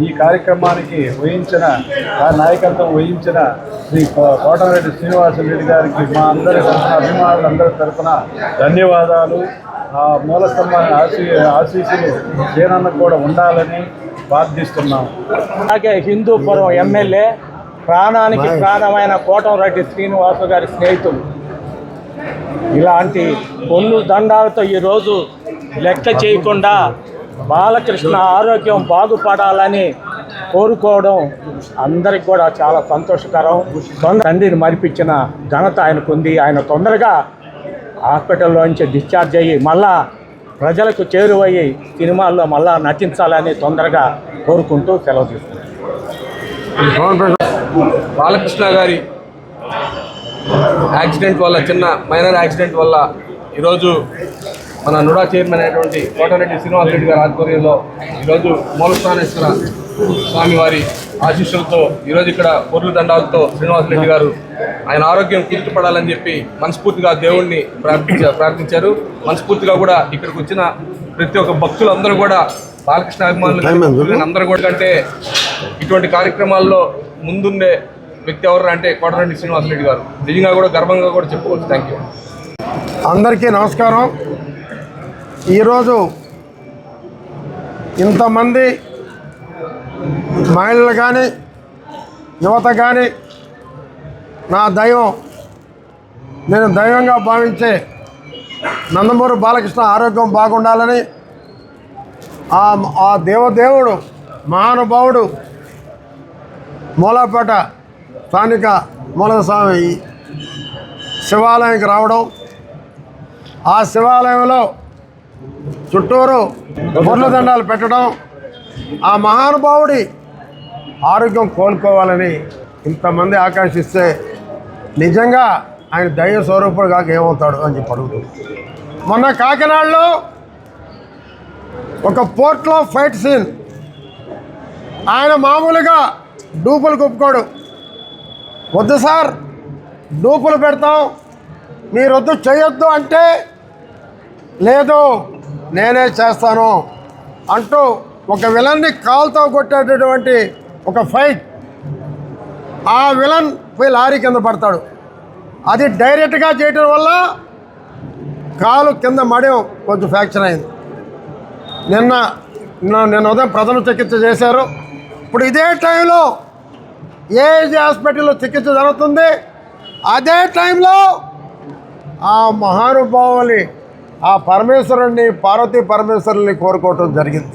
ఈ కార్యక్రమానికి నాయకత్వం వహించిన శ్రీ కోటమిరెడ్డి శ్రీనివాసరెడ్డి గారికి మా అందరి తరఫున అభిమానులందరి తరఫున ధన్యవాదాలు. ఆ మూలస్తంభాన్ని ఆశీస్సులు జగనన్నకు కూడా ఉండాలని ప్రార్థిస్తున్నాం. అలాగే హిందూపురం ఎమ్మెల్యే ప్రాణానికి ప్రాణమైన కోటమిరెడ్డి శ్రీనివాస గారి స్నేహితులు ఇలాంటి పొన్ను దండాలతో ఈరోజు లెక్క చేయకుండా బాలకృష్ణ ఆరోగ్యం బాగుపడాలని కోరుకోవడం అందరికి కూడా చాలా సంతోషకరం. తండ్రిని మరిపించిన ఘనత ఆయనకుంది. ఆయన తొందరగా హాస్పిటల్లోంచి డిశ్చార్జ్ అయ్యి మళ్ళా ప్రజలకు చేరువయ్యి సినిమాల్లో మళ్ళా నటించాలని తొందరగా కోరుకుంటూ సెలవు తీసుకున్నాను. బాలకృష్ణ గారి యాక్సిడెంట్ వల్ల, చిన్న మైనర్ యాక్సిడెంట్ వల్ల ఈరోజు మన నుడా చైర్మన్ అయినటువంటి కోటమిరెడ్డి శ్రీనివాసరెడ్డి గారి ఆధ్వర్యంలో ఈరోజు మూలస్థానేశ్వర స్వామి వారి ఆశీస్సులతో ఈరోజు ఇక్కడ పొర్లు దండాలతో శ్రీనివాసరెడ్డి గారు ఆయన ఆరోగ్యం కుదుటపడాలని చెప్పి మనస్ఫూర్తిగా దేవుణ్ణి ప్రార్థించారు. మనస్ఫూర్తిగా కూడా ఇక్కడికి వచ్చిన ప్రతి ఒక్క భక్తులందరూ కూడా బాలకృష్ణ అభిమానులు అందరూ కూడా అంటే ఇటువంటి కార్యక్రమాల్లో ముందుండే వ్యక్తి ఎవరు అంటే కోటమిరెడ్డి శ్రీనివాసరెడ్డి గారు. నిజంగా కూడా గర్వంగా కూడా చెప్పుకోవచ్చు. Thank you. అందరికీ నమస్కారం. ఈరోజు ఇంతమంది మహిళలు కానీ యువత కానీ నా దైవం, నేను దైవంగా భావించే నందమూరి బాలకృష్ణ ఆరోగ్యం బాగుండాలని ఆ దేవదేవుడు మహానుభావుడు మూలాపేట స్థానిక మూలస్వామి శివాలయానికి రావడం, ఆ శివాలయంలో చుట్టూరు పొర్ల దండాలు పెట్టడం, ఆ మహానుభావుడి ఆరోగ్యం కోలుకోవాలని ఇంతమంది ఆకాంక్షిస్తే నిజంగా ఆయన దైవ స్వరూపుడు కాక ఏమవుతాడు అని చెప్పి అడుగుతుంది. మొన్న కాకినాడలో ఒక పోర్ట్లో ఫైట్ సీన్, ఆయన మామూలుగా డూపులు కుప్పుకోడు. వద్దు సార్, డూపులు పెడతాం, మీరు వద్దు చేయొద్దు అంటే లేదు నేనే చేస్తాను అంటూ ఒక విలన్ని కాల్తో కొట్టేటటువంటి ఒక ఫైట్, ఆ విలన్ పోయి లారీ కింద పడతాడు. అది డైరెక్ట్గా చేయటం వల్ల కాలు కింద మడం కొంచెం ఫ్రాక్చర్ అయింది. నిన్న ఉదయం ప్రథమ చికిత్స చేశారు. ఇప్పుడు ఇదే టైంలో ఏజీ హాస్పిటల్లో చికిత్స జరుగుతుంది. అదే టైంలో ఆ మహానుభావుని, ఆ పరమేశ్వరుణ్ణి, పార్వతీ పరమేశ్వరుని కోరుకోవటం జరిగింది.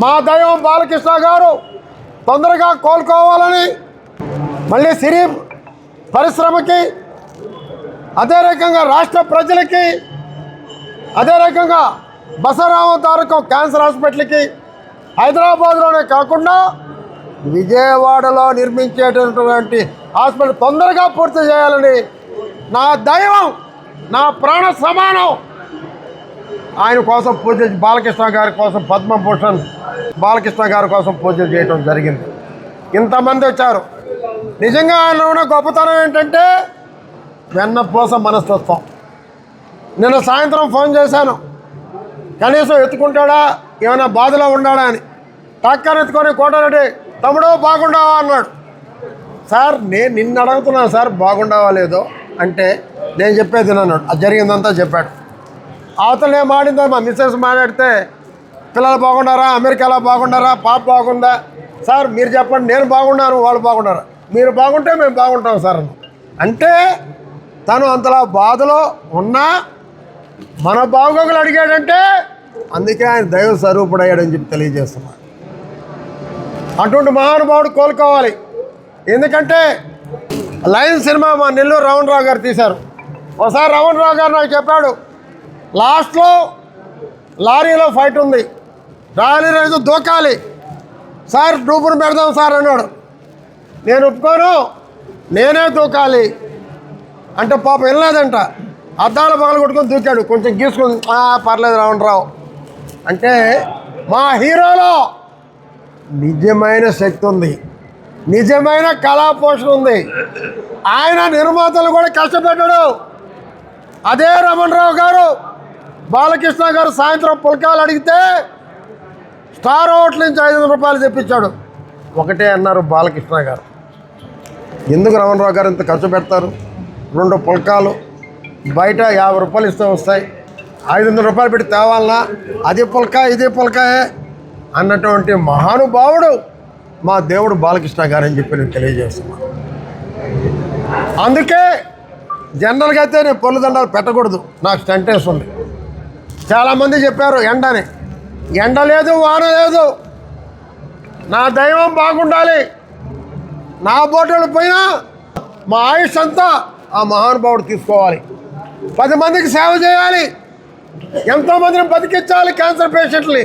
మా దైవం బాలకృష్ణ గారు తొందరగా కోలుకోవాలని, మళ్ళీ సినీ పరిశ్రమకి, అదే రకంగా రాష్ట్ర ప్రజలకి, అదే రకంగా బసవరామ తారకం క్యాన్సర్ హాస్పిటల్కి హైదరాబాద్లోనే కాకుండా విజయవాడలో నిర్మించేటటువంటి హాస్పిటల్ తొందరగా పూర్తి చేయాలని నా దైవం, నా ప్రాణ సమానం ఆయన కోసం పూజ, బాలకృష్ణ గారి కోసం పద్మభూషణ్ బాలకృష్ణ గారి కోసం పూజలు చేయడం జరిగింది. ఇంతమంది వచ్చారు. నిజంగా ఆయన ఉన్న గొప్పతనం ఏంటంటే వెన్నపూస మనస్తత్వం. నిన్న సాయంత్రం ఫోన్ చేశాను, కనీసం ఎత్తుకుంటాడా, ఏమైనా బాధలో ఉన్నాడా అని. టక్కని ఎత్తుకొని కోటారెడ్డి తమ్ముడు బాగుండావా అన్నాడు. సార్ నేను నిన్ను అడుగుతున్నాను సార్ బాగుండావా లేదో అంటే నేను చెప్పేది అన్నాడు. అది జరిగిందంతా చెప్పాడు. అవతల ఏం ఆడిందో మా మిస్సెస్ మాట్లాడితే పిల్లలు బాగున్నారా, అమెరికాలో బాగున్నారా, పాప బాగుందా, సార్ మీరు చెప్పండి, నేను బాగున్నాను వాళ్ళు బాగున్నారా, మీరు బాగుంటే మేము బాగుంటాం సార్ అంటే తను అంతలా బాధలో ఉన్నా మన బాగోగులు అడిగాడంటే అందుకే ఆయన దైవ స్వరూపుడయ్యాడని చెప్పి తెలియజేస్తున్నాడు. అటువంటి మహానుభావుడు కోలుకోవాలి. ఎందుకంటే లైన్ సినిమా మా నెల్లూరు రావణరావు గారు తీశారు. ఒకసారి రావణరావు గారు నాకు చెప్పాడు, లాస్ట్లో లారీలో ఫైట్ ఉంది, లారీ రైతు దూకాలి సార్, డూపును పెడదాం సార్ అన్నాడు. నేను ఒప్పుకోను, నేనే దూకాలి అంటే పాప వెళ్ళలేదంట. అద్దాలు పగలు కొట్టుకొని దూకాడు, కొంచెం గీసుకొని పర్లేదు రావణరావు అంటే మా హీరోలో నిజమైన శక్తి ఉంది, నిజమైన కళా పోషణ ఉంది. ఆయన నిర్మాతలు కూడా కష్టపెట్టాడు. అదే రమణరావు గారు, బాలకృష్ణ గారు సాయంత్రం పుల్కాలు అడిగితే స్టార్ హోటల్ నుంచి 500 రూపాయలు తెప్పించాడు. ఒకటే అన్నారు బాలకృష్ణ గారు, ఎందుకు రమణరావు గారు ఇంత ఖర్చు పెడతారు, 2 పుల్కాలు బయట 50 రూపాయలు ఇస్తే వస్తాయి, 500 రూపాయలు పెట్టి తేవాలనా, అది పుల్కా ఇది పుల్కాయే అన్నటువంటి మహానుభావుడు మా దేవుడు బాలకృష్ణ గారు అని చెప్పి నేను తెలియజేస్తున్నాను. అందుకే జనరల్గా అయితే నేను పొల్లు దండాలు పెట్టకూడదు, నాకు స్టంటేస్ ఉంది. చాలామంది చెప్పారు ఎండని, ఎండ లేదు వాన లేదు, నా దైవం బాగుండాలి, నా బోటలు పోయినా మా ఆయుష్ అంతా ఆ మహానుభావుడు తీసుకోవాలి, 10 మందికి సేవ చేయాలి, ఎంతోమందిని బతికించాలి, క్యాన్సర్ పేషెంట్ని,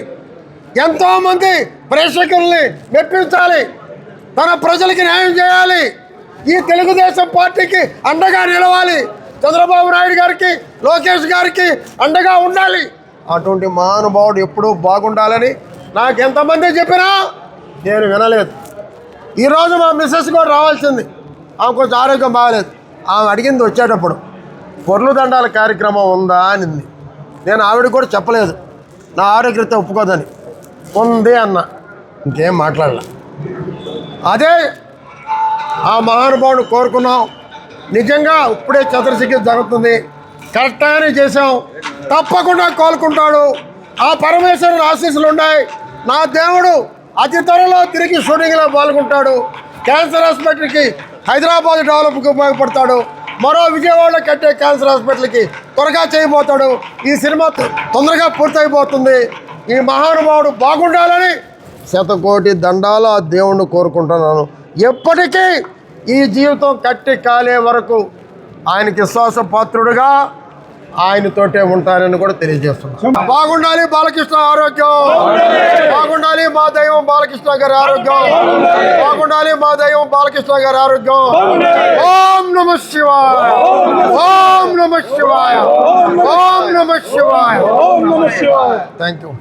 ఎంతోమంది ప్రేక్షకుల్ని మెప్పించాలి, తన ప్రజలకి న్యాయం చేయాలి, ఈ తెలుగుదేశం పార్టీకి అండగా నిలవాలి, చంద్రబాబు నాయుడు గారికి లోకేష్ గారికి అండగా ఉండాలి. అటువంటి మహానుభావుడు ఎప్పుడూ బాగుండాలని నాకు ఎంతమంది చెప్పినా నేను వినలేదు. ఈరోజు మా మిస్సెస్ కూడా రావాల్సింది, ఆమె కొంచెం ఆరోగ్యం బాగలేదు. ఆమె అడిగింది వచ్చేటప్పుడు పొర్లు దండాల కార్యక్రమం ఉందా అనింది. నేను ఆవిడ కూడా చెప్పలేదు నా ఆరోగ్యత ఒప్పుకోదని, ఉంది అన్న, ఇంకేం మాట్లాడలే. అదే ఆ మహానుభావుడు కోరుకున్నాం. నిజంగా ఇప్పుడే శస్త్రచికిత్స జరుగుతుంది, కరెక్ట్గానే చేసాం, తప్పకుండా కోలుకుంటాడు. ఆ పరమేశ్వరుని ఆశీస్సులు ఉన్నాయి. నా దేవుడు అతి త్వరలో తిరిగి షూటింగ్లో పాల్గొంటాడు. క్యాన్సర్ హాస్పిటల్కి హైదరాబాద్ డెవలప్కి ఉపయోగపడతాడు. మరో విజయవాడలో కట్టే క్యాన్సర్ హాస్పిటల్కి త్వరగా చేయబోతాడు. ఈ సినిమా తొందరగా పూర్తయిపోతుంది. ఈ మహానుభావుడు బాగుండాలని 100 కోటి దండాల ఆ దేవుణ్ణి కోరుకుంటున్నాను. ఎప్పటికీ ఈ జీవితం కట్టి కాలే వరకు ఆయనకి విశ్వాసపాత్రుడుగా ఆయనతోటే ఉంటానని కూడా తెలియజేస్తున్నాను. బాగుండాలి బాలకృష్ణ ఆరోగ్యం, బాగుండాలి మా దైవం బాలకృష్ణ గారి ఆరోగ్యం, బాగుండాలి మా దైవం బాలకృష్ణ గారి ఆరోగ్యం. ఓం నమ శివాయ, ఓం నమ శివాయ, ఓం నమ శివాయ, ఓం నమ శివాయ. Thank you.